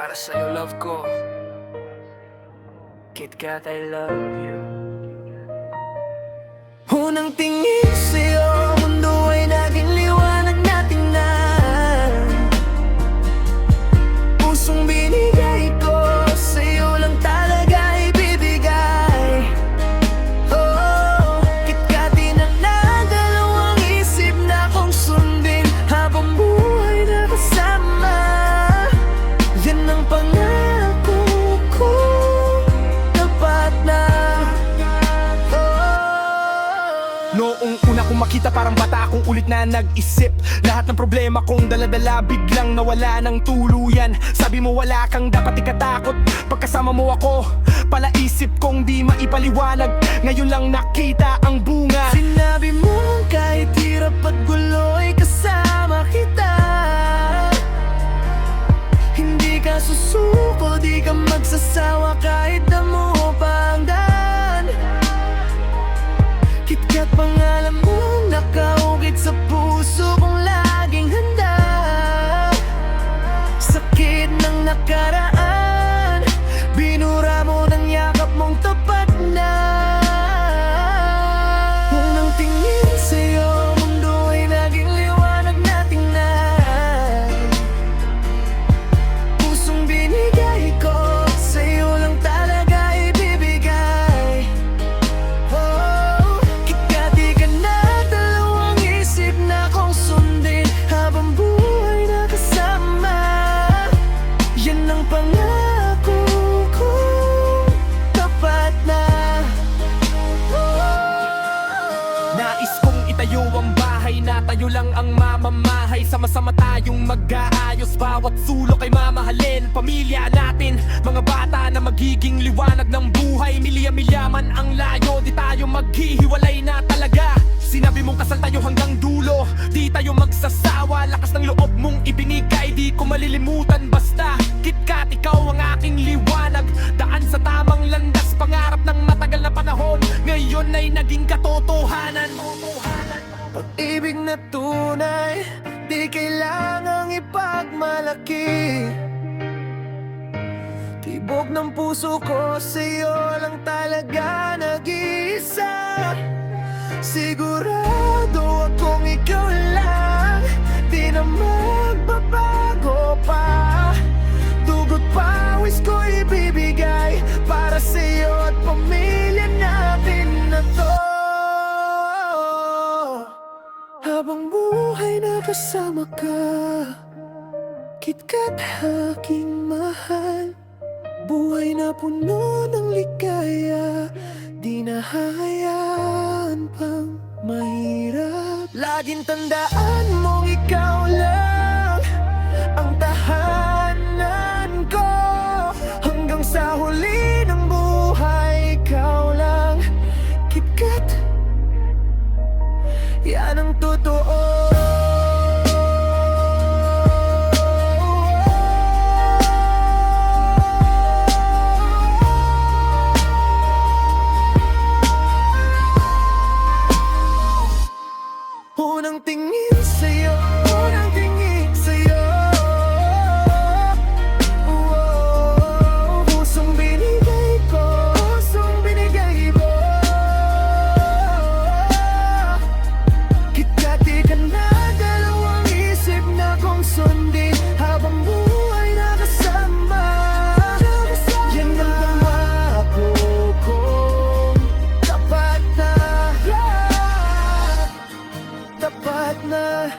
Para sa'yo love ko, KitKat I love you. Unang tingin sa'yo, mundo ay naging liwanag na tingnan. Pusong binigay ko, sa'yo lang talaga ibibigay. Oh, KitKatin ang nadalawang isip na kong sundin habang buhay na kasama. Yan ang pangako ko, tapat na. Noong una kong makita parang bata akong ulit na nag-isip. Lahat ng problema kong daladala biglang nawala ng tuluyan. Sabi mo wala kang dapat ikatakot, pagkasama mo ako palaisip kong di maipaliwanag. Ngayon lang nakita ang bunga. Sinabi mo kahit hirap at gulo ay kasama kita. Hindi ka susuko, di ka magsasawa kahit damo pa ang daan. KitKat pangalan mo nakaukit sa puso kong laging handa. Sakit ng nakaraan, binura mo ng yakap mong tapat na. Unang tingin sa'yo, mundo ay naging liwanag na tingnan. Pusong binigay ko, sa'yo lang talaga ibibigay. Oh, KitKat di ka na dalawang isip na kong sundin habang buhay na kasama. Yan ang pangako ko, tapat na. Nais kong itayo ang bahay na tayo lang ang mamamahay. Sama-sama tayong mag-aayos, bawat sulok ay mamahalin. Pamilya natin, mga bata na magiging liwanag ng buhay. Milya-milya man ang layo, di tayo maghihiwalay na talaga. Sinabi mong kasal tayo hanggang dulo, di tayo magsasawa. Lakas ng loob mong ibinigay, di ko malilimutan basta. KitKat, ikaw ang aking liwanag, daan sa tamang landas. Pangarap ng matagal na panahon, ngayon ay naging katotohanan. Pag-ibig na tunay, di kailangang ipagmalaki. Tibok ng puso ko, sa'yo lang talaga nag-iisa. Sigurado akong ikaw lang, di na magbabago pa. Dugot pawis ko ibibigay para sa'yo at pamilya natin na to. Habang buhay na kasama ka, KitKat aking mahal. Buhay na puno ng ligaya, di na hayaan pang mahirap. Laging tandaan mong ikaw lang ang tahanan ko. Hanggang sa huli ng buhay, ikaw lang KitKat, yan ang totoo. Unang tingin sa'yo, unang tingin sa'yo. Pusong binigay ko, pusong binigay mo. KitKat di ka na dalawang isip na kong sundin habang buhay na kasama. Yan ang pangako ko, tapat na. Tapat na.